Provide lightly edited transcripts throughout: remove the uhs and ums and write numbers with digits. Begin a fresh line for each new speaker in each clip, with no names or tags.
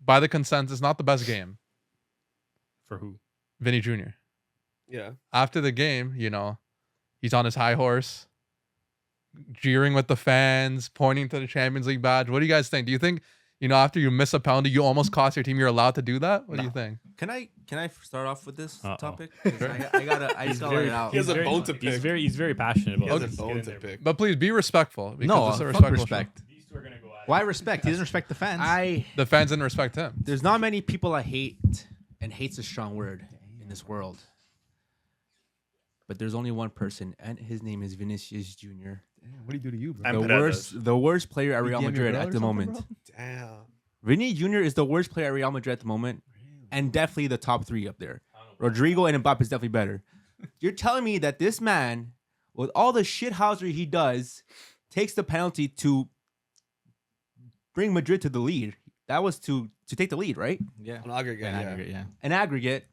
by the consensus, not the best game.
For who?
Vini Jr.
Yeah.
After the game, he's on his high horse, jeering with the fans, pointing to the Champions League badge. What do you guys think? Do you think, after you miss a penalty, you almost cost your team, you're allowed to do that? What do you think?
Can I start off with this topic?
Sure.
I just gotta let it out.
He has a bone to pick.
He's very passionate about
He has
this.
a bone to pick.
But please be respectful. Because
No,
it's a
fuck
respectful
respect.
These two are gonna go at it.
Why respect? He doesn't respect the fans.
show. The fans didn't respect him.
There's not many people I hate, and hate's a strong word in this world. But there's only one person, and his name is Vinicius Jr.
What do you do to you, bro?
I'm
The
Paredes.
worst player at
You
Real
DM your
Madrid
girl
at
or
the
something,
moment.
bro?
Damn.
Vini Jr. is the worst player at Real Madrid at the moment, and definitely the top 3 up there. Rodrigo and Mbappe is definitely better. You're telling me that this man, with all the shithousery he does, takes the penalty to bring Madrid to the lead. That was to take the lead, right?
Yeah.
On aggregate,
In
yeah.
aggregate, yeah.
An aggregate.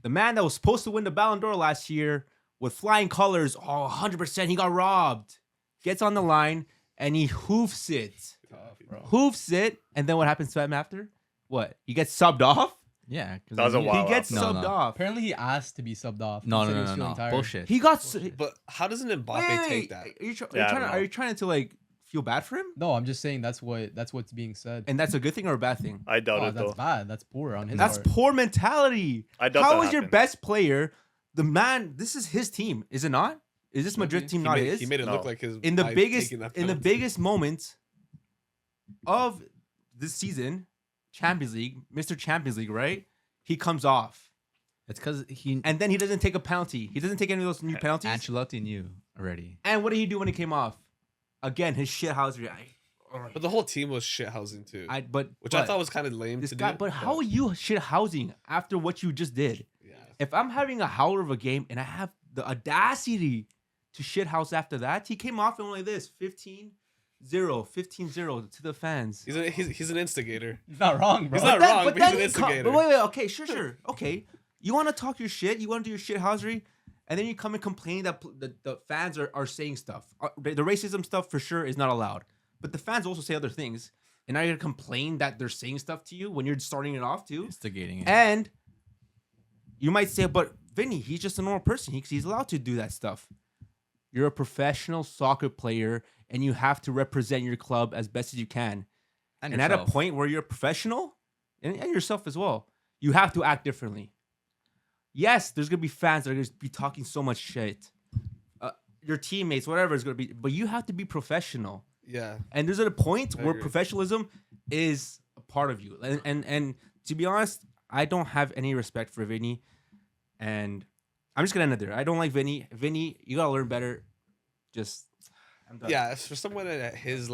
The man that was supposed to win the Ballon d'Or last year with flying colors, 100%, he got robbed. Gets on the line and he hoofs it. Hoofs it, and then what happens to him after? What? He gets subbed off?
Yeah.
That was a
He
wow.
gets
No,
subbed
no.
off.
Apparently, he asked to be subbed off.
No,
He said he
no,
was
no,
feeling
no.
tired.
Bullshit.
He got
But how doesn't Mbappe take that?
Are you, try-
Yeah, I
are, you trying
don't
to,
know.
are you trying to like feel bad for him?
No, I'm just saying that's what's being said.
And that's a good thing or a bad thing?
I doubt
Oh,
it
that's
though.
bad. That's poor on his
That's
part.
poor mentality.
I doubt
How
that
is your
happened.
best player the man? This is his team, is it not? Is this Madrid team not his?
He made it look
No.
like his
in the
by
biggest
taking that
in the
penalty.
biggest moment of this season, Champions League, Mr. Champions League, right? He comes off,
It's because he
and then he doesn't take a penalty. He doesn't take any of those new penalties.
Ancelotti knew already.
And what did he do when he came off? Again, his shithousery.
But the whole team was shithousing too, which I thought was kind of lame
this
to
guy.
do.
But how are you shithousing after what you just did?
Yeah.
If I'm having a howler of a game and I have the audacity to shithouse after that, he came off and went like this 15-0 to the fans.
He's an instigator.
He's not wrong, bro.
He's not wrong, but he's an instigator.
But wait, okay, sure. Okay. You want to talk your shit, you want to do your shithousery, and then you come and complain that the fans are saying stuff. The racism stuff for sure is not allowed. But the fans also say other things. And now you're going to complain that they're saying stuff to you when you're starting it off too.
Instigating it.
And you might say, but Vinny, he's just a normal person. He's allowed to do that stuff. You're a professional soccer player, and you have to represent your club as best as you can. And at a
yourself.
point where you're a professional, and yourself as well, you have to act differently. Yes, there's going to be fans that are going to be talking so much shit. Your teammates, whatever is going to be, but you have to be professional.
Yeah.
And there's a point
I
where
agree.
professionalism is a part of you. And to be honest, I don't have any respect for Vinny. And I'm just gonna end it there. I don't like Vinny. Vinny, you gotta learn better. I'm done.
Yeah, for someone at his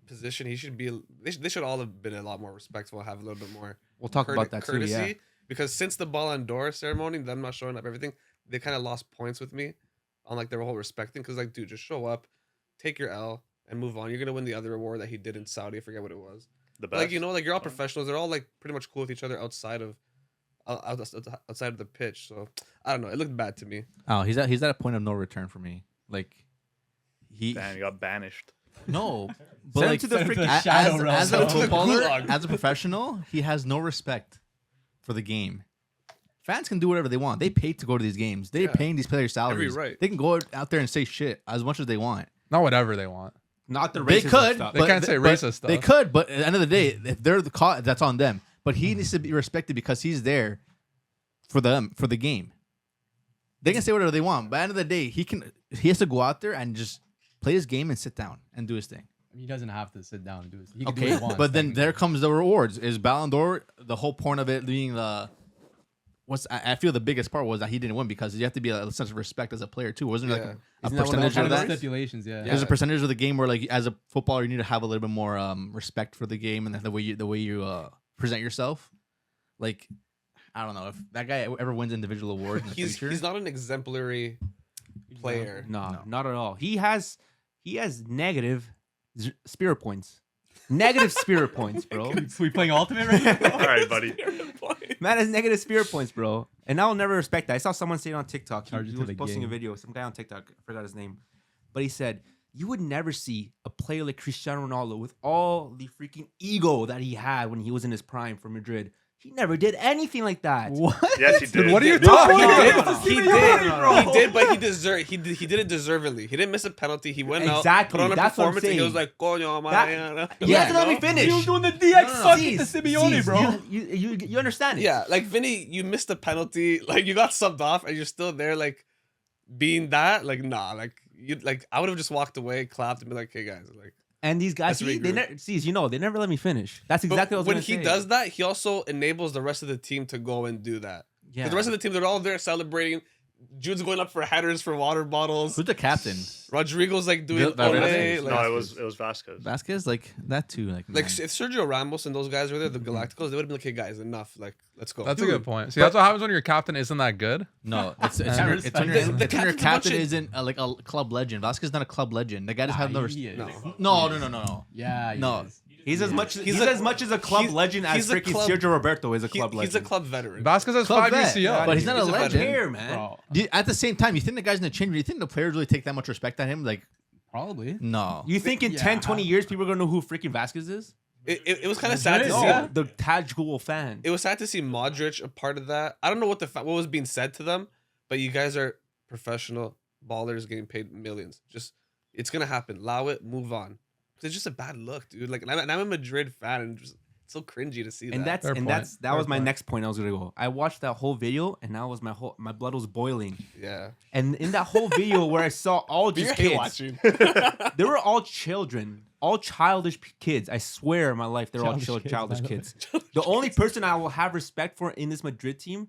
position, he should be. They should all have been a lot more respectful, have a little bit more.
We'll talk about that
courtesy,
too. Yeah.
Because since the Ballon d'Or ceremony, them not showing up, everything, they kind of lost points with me on their whole respecting. Because dude, just show up, take your L, and move on. You're gonna win the other award that he did in Saudi. I forget what it was.
The best.
You're all professionals. They're all pretty much cool with each other outside of the pitch. So I don't know. It looked bad to me.
Oh, he's at a point of no return for me. He
Damn, you got banished.
no,
Send
but
him to the
send him to
freaking
the shadow realm.
as
Send
a
him to the
footballer,
gulag.
as a professional, he has no respect for the game. Fans can do whatever they want. They pay to go to these games. They're
Yeah.
paying these players salaries.
right.
They can go out there and say shit as much as they want.
Not whatever they want.
Not the
They
racism
could.
stuff.
They can't say racist stuff.
They could, but at the end of the day, if they're the cause, that's on them. But he needs to be respected because he's there for the game. They can say whatever they want, but at the end of the day, he has to go out there and just play his game and sit down and do his thing.
I mean, he doesn't have to sit down and do it. He can do
Okay,
what he wants.
but then
technically.
there comes the rewards. Is Ballon d'Or the whole point of it being I feel the biggest part was that he didn't win because you have to be a sense of respect as a player too. Wasn't there
Yeah.
a
Isn't that one of the
percentage
Kind
of
of
that?
the stipulations, yeah.
There's a percentage of the game where as a footballer you need to have a little bit more respect for the game and the way you present yourself. I don't know if that guy ever wins individual awards in the future.
He's not an exemplary player.
No, not at all. He has negative spirit points. Negative spirit points, bro.
So we playing ultimate right now?
All right, buddy.
Man has negative spirit points, bro. And I'll never respect that. I saw someone say it on TikTok.
Charge it
He
to
was
the
posting a
game.
video. Some guy on TikTok, I forgot his name. But he said, you would never see a player like Cristiano Ronaldo with all the freaking ego that he had when he was in his prime for Madrid. He never did anything like that.
What?
Yes, he did.
What are you
No,
talking
he
about?
did. He did. He did, but he deserved. He did it deservedly. He didn't miss a penalty. He went out,
Exactly.
put on a
That's what I'm
performance, and he was
saying.
like, "Coño,
That-
man."
He hasn't let me finish.
He was doing the DX suck
Cease,
to Simeone,
cease.
bro.
You understand it?
Yeah, like Vinny, you missed a penalty. Like you got subbed off, and you're still there. Like being that, like nah, like you, like I would have just walked away, clapped, and be like, "Hey guys," like.
And these guys,
Let's regroup.
they never let me finish. That's exactly what I was
when
gonna
he
say.
does that, he also enables the rest of the team to go and do that.
Yeah.
Because the rest of the team, they're all there celebrating. Jude's going up for headers for water bottles.
Who's the captain?
Rodrigo's like doing
Valverde?
ole.
No,
Like,
it was Vasquez.
Vasquez, like that too. Like man.
if Sergio Ramos and those guys were there, the Galacticos, they would have been like, "Hey guys, enough! Like, let's go."
That's a good point. See, that's what happens when your captain isn't that good.
no, it's when
The
your,
captain's
when your
a bunch
captain
of-
isn't like a club legend. Vasquez is not a club legend. The guy just have no.
He is.
No.
Yeah. he
No.
is.
He's as much. He's,
He's a-
as much as a club
he's-
legend as
he's a
freaking
club-
Sergio Roberto is a club
He's
legend.
a club veteran.
Vasquez has
Club
5
vet,
UCL.
but he's not a
He's a
legend.
Here, man.
Bro,
At the same time, you think the guy's gonna change? Do you think the players really take that much respect at him? Like,
probably.
no.
You think in
Yeah.
10, 20 years people are gonna know who freaking Vasquez is?
It was kind of sad to
No.
see.
No, the casual fan.
It was sad to see Modric a part of that. I don't know what what was being said to them, but you guys are professional ballers getting paid millions. Just it's gonna happen. Allow it. Move on. It's just a bad look, dude. Like, and I'm a Madrid fan, and just it's so cringy to see that.
And that
Fair point.
was
Fair
my
point.
next point I was gonna go. I watched that whole video and now was my blood was boiling.
Yeah.
And in that whole video where I saw all
But you're
just
hate
kids,
watching.
they were all children, all childish kids. I swear in my life they're all childish kids. The only person I will have respect for in this Madrid team,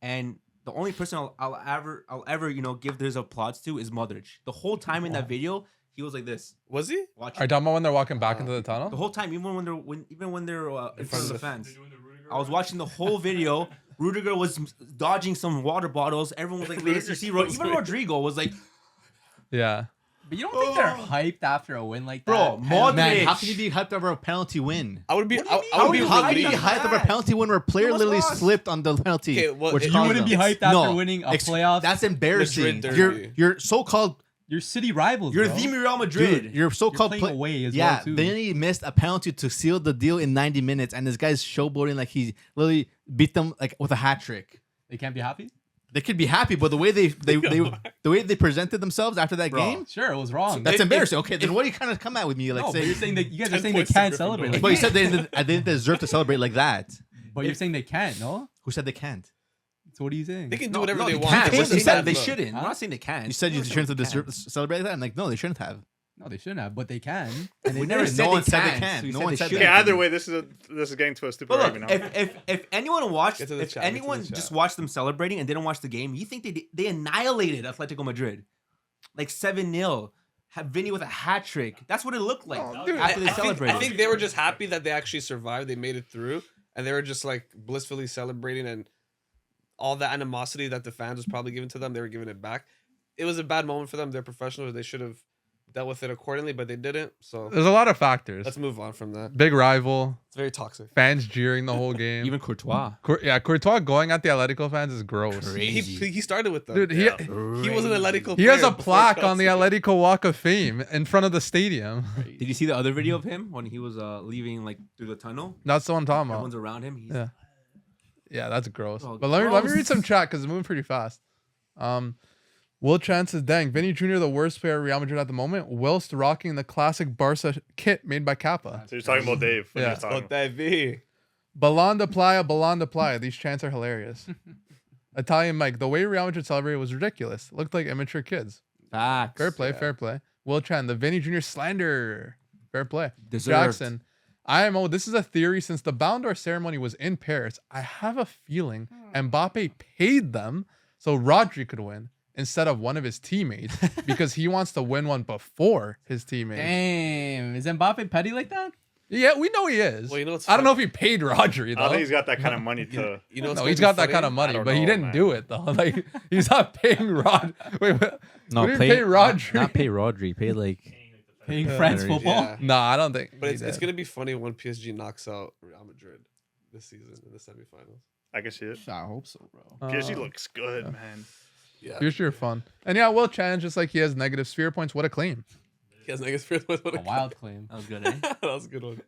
and the only person I'll ever give those applause to is Modric. The whole time in that video, he was like this.
Was he?
Watching.
Are you talking about when they're walking back into the
The
tunnel?
whole time, even when they're in front of the fans.
They're doing the Rudiger
I was
one.
watching the whole video. Rudiger was dodging some water bottles. Everyone was like, this. You see, even Rodrigo was like,
Yeah.
But you don't think they're hyped after a win like that?
Bro,
And-
Modric-
Man, how can you be hyped over a penalty win?
I would be. I
How
would be
do you
How can you be
relieved.
hyped over a penalty win where a player
almost
literally
lost.
slipped on the penalty?
Okay, well,
which
you
You
caused
wouldn't
them?
be hyped after
No.
winning a
Ex-
playoff.
That's embarrassing.
Madrid
Your
derby.
your so-called
your city rivals.
you're
bro.
the Real Madrid.
dude, your so-called
playing away as
yeah,
well, too.
then he missed a penalty to seal the deal in 90 minutes, and this guy's showboating like he literally beat them like with a hat trick.
They can't be happy.
They could be happy, but the way they the way they presented themselves after that game,
Sure, it was wrong.
that's
If-
embarrassing. Okay, then what do you kind of come at with me like
no, but
say?
you're saying that you guys are
10
saying they
points to
can't
Gryffindor.
celebrate. Like
But you
that.
said they didn't deserve to celebrate like that.
But you're saying they can't, no?
Who said they can't?
So what are you saying?
They can do whatever they
they
want.
can't.
It's
They
just a
said
bad
they
look.
shouldn't.
Huh?
We're not saying they can.
You said you
We're saying
shouldn't have
they
deserved
can.
to celebrate like that. I'm like, no, they shouldn't have.
No, they shouldn't have, but they can.
And we
they
never
did.
said
No
they
one said they
can't.
can't.
So we
No
said
one
they
said that.
Okay,
shouldn't.
either way, this is getting to a stupid
But look,
argument now.
if anyone watched,
Get to the
if
chat, get to the
anyone
chat.
just watched them celebrating and didn't watch the game, you think they annihilated Atletico Madrid, like 7-0. Have Vini with a hat trick. That's what it looked like
dude,
after they
I
celebrated.
think they were just happy that they actually survived. They made it through, and they were just like blissfully celebrating, and all the animosity that the fans was probably giving to them, they were giving it back. It was a bad moment for them. They're professionals. They should have dealt with it accordingly, but they didn't. So
There's a lot of factors.
let's move on from that.
Big rival,
It's very toxic.
fans jeering the whole game.
Even Courtois.
Courtois going at the Atletico fans is gross.
He started with them.
Dude, he
he was an Atletico.
he has
player
a
before
plaque on the
Chelsea.
Atletico Walk of Fame in front of the stadium.
Did you see the other video of him when he was leaving like through the tunnel?
That's the one I'm talking about.
Everyone's around him. He's,
Yeah. Yeah, that's gross.
Oh,
But let me
gross.
read some chat because it's moving pretty fast. Will Chance says, dang, Vini Jr. the worst player at Real Madrid at the moment, whilst rocking the classic Barca kit made by Kappa.
So you're talking about Dave. When
Yeah.
you're talking.
Otevi.
Ballon de Playa. These chants are hilarious. Italian Mike, the way Real Madrid celebrated was ridiculous. Looked like immature kids.
facts.
Fair play, fair play. Will Chan, the Vini Jr. slander. Fair play.
Deserved.
Jackson, IMO, this is a theory since the Ballon d'Or ceremony was in Paris. I have a feeling Mbappe paid them so Rodri could win instead of one of his teammates because he wants to win one before his teammate.
Damn, is Mbappe petty like that?
Yeah, we know he is.
Well, you know what's
I don't know
funny?
if he paid Rodri
I
though.
don't think he's got that kind of money to.
You know, what's
No,
gonna
he's
be
got that
funny?
kind of money,
don't
but he
know,
didn't
man.
do it though. Like he's not paying Rod. Wait,
No,
what did he pay Rodri?
Not pay Rodri. Pay like
Paying France
Yeah.
football?
Yeah.
Nah, I don't think.
But
he
it's
did.
gonna be funny when PSG knocks out Real Madrid this season in the semifinals.
I can see it.
I hope so, bro.
PSG looks good, man.
Yeah.
Future fun. And yeah, Will Chan, just like he has negative sphere points, what a claim.
He has negative experience with
A wild claim.
That was good, eh?
That was a good one.